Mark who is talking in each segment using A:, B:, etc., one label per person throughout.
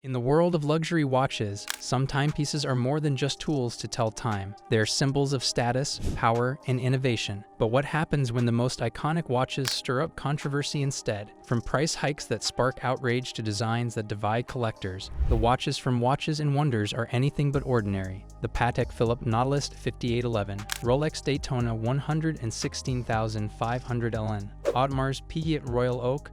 A: In the world of luxury watches, some timepieces are more than just tools to tell time. They are symbols of status, power, and innovation. But what happens when the most iconic watches stir up controversy instead? From price hikes that spark outrage to designs that divide collectors, the watches from Watches and Wonders are anything but ordinary. The Patek Philippe Nautilus 5811, Rolex Daytona 116,500 LN, Audemars Piguet Royal Oak,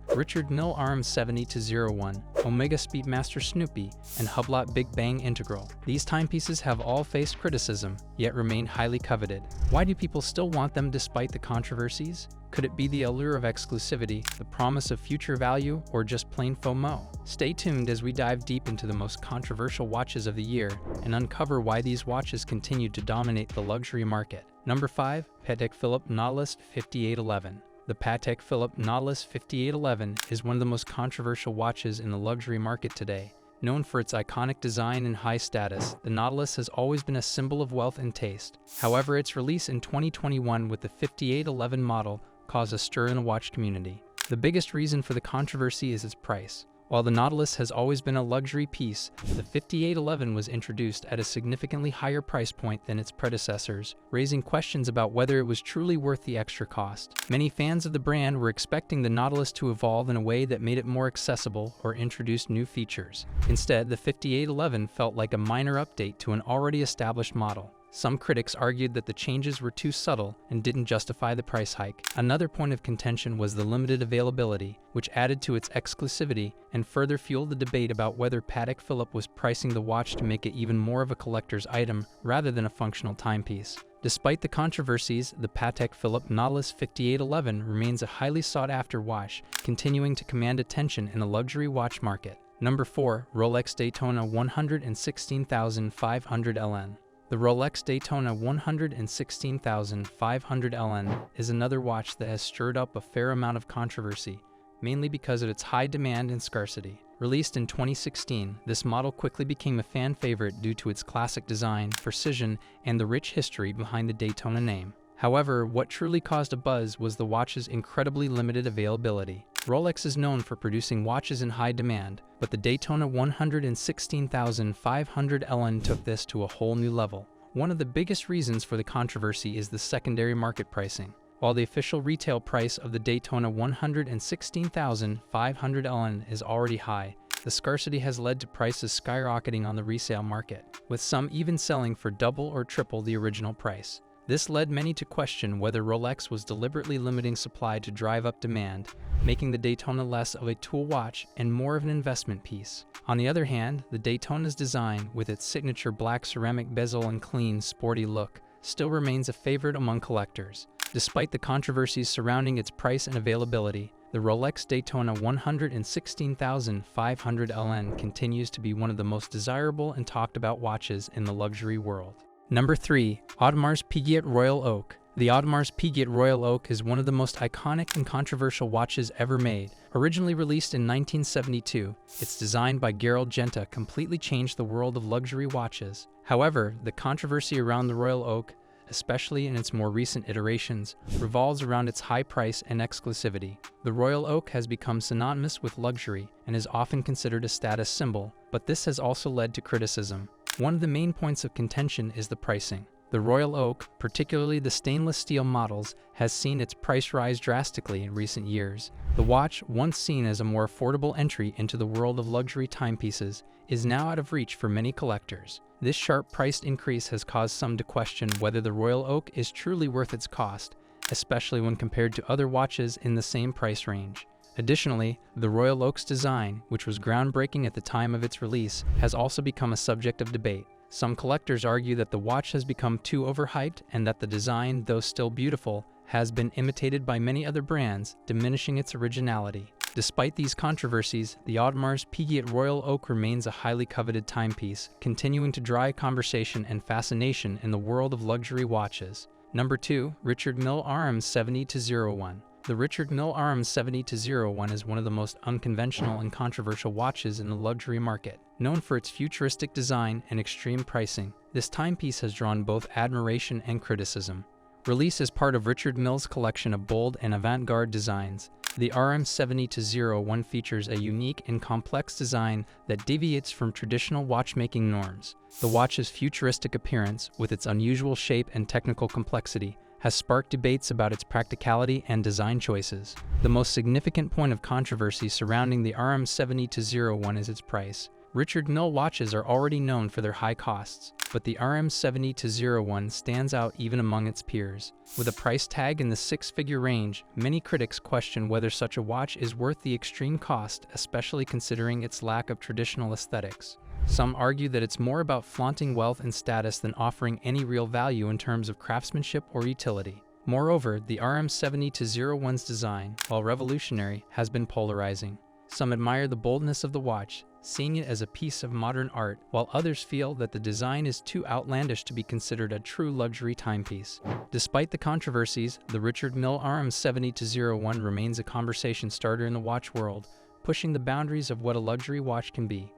A: Mille RM 70-01, Omega Speedmaster Snoopy, and Hublot Big Bang Integral. These timepieces have all faced criticism, yet remain highly coveted. Why do people still want them despite the controversies? Could it be the allure of exclusivity, the promise of future value, or just plain FOMO? Stay tuned as we dive deep into the most controversial watches of the year and uncover why these watches continue to dominate the luxury market. Number 5. Patek Philippe Nautilus 5811. The Patek Philippe Nautilus 5811 is one of the most controversial watches in the luxury market today. Known for its iconic design and high status, the Nautilus has always been a symbol of wealth and taste. However, its release in 2021 with the 5811 model caused a stir in the watch community. The biggest reason for the controversy is its price. While the Nautilus has always been a luxury piece, the 5811 was introduced at a significantly higher price point than its predecessors, raising questions about whether it was truly worth the extra cost. Many fans of the brand were expecting the Nautilus to evolve in a way that made it more accessible or introduce new features. Instead, the 5811 felt like a minor update to an already established model. Some critics argued that the changes were too subtle and didn't justify the price hike. Another point of contention was the limited availability, which added to its exclusivity and further fueled the debate about whether Patek Philippe was pricing the watch to make it even more of a collector's item rather than a functional timepiece. Despite the controversies, the Patek Philippe Nautilus 5811 remains a highly sought-after watch, continuing to command attention in the luxury watch market. Number 4. Rolex Daytona 116,500 LN. The Rolex Daytona 116,500 LN is another watch that has stirred up a fair amount of controversy, mainly because of its high demand and scarcity. Released in 2016, this model quickly became a fan favorite due to its classic design, precision, and the rich history behind the Daytona name. However, what truly caused a buzz was the watch's incredibly limited availability. Rolex is known for producing watches in high demand, but the Daytona 116,500 LN took this to a whole new level. One of the biggest reasons for the controversy is the secondary market pricing. While the official retail price of the Daytona 116,500 LN is already high, the scarcity has led to prices skyrocketing on the resale market, with some even selling for double or triple the original price. This led many to question whether Rolex was deliberately limiting supply to drive up demand, making the Daytona less of a tool watch and more of an investment piece. On the other hand, the Daytona's design, with its signature black ceramic bezel and clean, sporty look, still remains a favorite among collectors. Despite the controversies surrounding its price and availability, the Rolex Daytona 116,500 LN continues to be one of the most desirable and talked about watches in the luxury world. Number 3. Audemars Piguet Royal Oak. The Audemars Piguet Royal Oak is one of the most iconic and controversial watches ever made. Originally released in 1972, its design by Gerald Genta completely changed the world of luxury watches. However, the controversy around the Royal Oak, especially in its more recent iterations, revolves around its high price and exclusivity. The Royal Oak has become synonymous with luxury and is often considered a status symbol, but this has also led to criticism. One of the main points of contention is the pricing. The Royal Oak, particularly the stainless steel models, has seen its price rise drastically in recent years. The watch, once seen as a more affordable entry into the world of luxury timepieces, is now out of reach for many collectors. This sharp price increase has caused some to question whether the Royal Oak is truly worth its cost, especially when compared to other watches in the same price range. Additionally, the Royal Oak's design, which was groundbreaking at the time of its release, has also become a subject of debate. Some collectors argue that the watch has become too overhyped and that the design, though still beautiful, has been imitated by many other brands, diminishing its originality. Despite these controversies, the Audemars Piguet Royal Oak remains a highly coveted timepiece, continuing to drive conversation and fascination in the world of luxury watches. Number 2. Mille RM 70-01. The Mille RM 70-01 is one of the most unconventional and controversial watches in the luxury market. Known for its futuristic design and extreme pricing, this timepiece has drawn both admiration and criticism. Release as part of Richard Mille's collection of bold and avant-garde designs, the RM70-01 features a unique and complex design that deviates from traditional watchmaking norms. The watch's futuristic appearance, with its unusual shape and technical complexity, has sparked debates about its practicality and design choices. The most significant point of controversy surrounding the RM70-01 is its price. Richard Mille watches are already known for their high costs, but the RM70-01 stands out even among its peers. With a price tag in the six-figure range, many critics question whether such a watch is worth the extreme cost, especially considering its lack of traditional aesthetics. Some argue that it's more about flaunting wealth and status than offering any real value in terms of craftsmanship or utility. Moreover, the RM70-01's design, while revolutionary, has been polarizing. Some admire the boldness of the watch, seeing it as a piece of modern art, while others feel that the design is too outlandish to be considered a true luxury timepiece. Despite the controversies, the Richard Mille RM70-01 remains a conversation starter in the watch world, pushing the boundaries of what a luxury watch can be.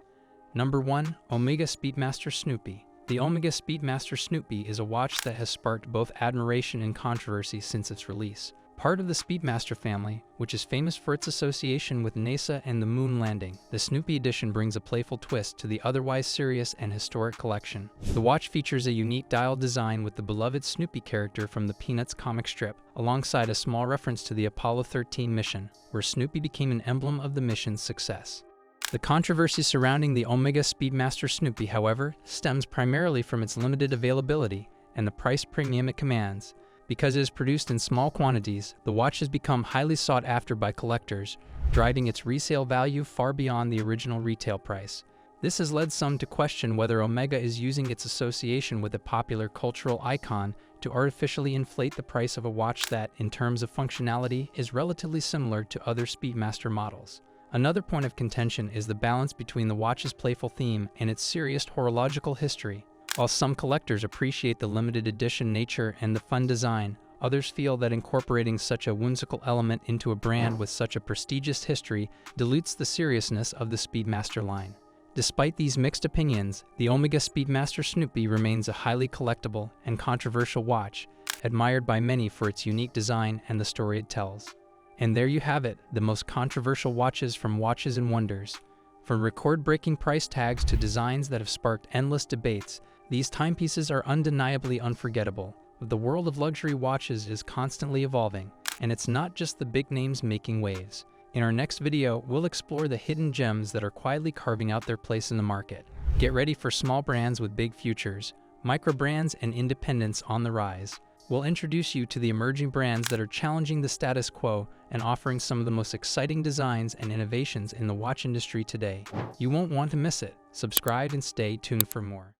A: Number 1. Omega Speedmaster Snoopy. The Omega Speedmaster Snoopy is a watch that has sparked both admiration and controversy since its release. Part of the Speedmaster family, which is famous for its association with NASA and the moon landing, the Snoopy edition brings a playful twist to the otherwise serious and historic collection. The watch features a unique dial design with the beloved Snoopy character from the Peanuts comic strip, alongside a small reference to the Apollo 13 mission, where Snoopy became an emblem of the mission's success. The controversy surrounding the Omega Speedmaster Snoopy, however, stems primarily from its limited availability and the price premium it commands. Because it is produced in small quantities, the watch has become highly sought after by collectors, driving its resale value far beyond the original retail price. This has led some to question whether Omega is using its association with a popular cultural icon to artificially inflate the price of a watch that, in terms of functionality, is relatively similar to other Speedmaster models. Another point of contention is the balance between the watch's playful theme and its serious horological history. While some collectors appreciate the limited edition nature and the fun design, others feel that incorporating such a whimsical element into a brand with such a prestigious history dilutes the seriousness of the Speedmaster line. Despite these mixed opinions, the Omega Speedmaster Snoopy remains a highly collectible and controversial watch, admired by many for its unique design and the story it tells. And there you have it, the most controversial watches from Watches and Wonders. From record-breaking price tags to designs that have sparked endless debates, these timepieces are undeniably unforgettable. The world of luxury watches is constantly evolving, and it's not just the big names making waves. In our next video, we'll explore the hidden gems that are quietly carving out their place in the market. Get ready for small brands with big futures, micro brands and independents on the rise. We'll introduce you to the emerging brands that are challenging the status quo and offering some of the most exciting designs and innovations in the watch industry today. You won't want to miss it. Subscribe and stay tuned for more.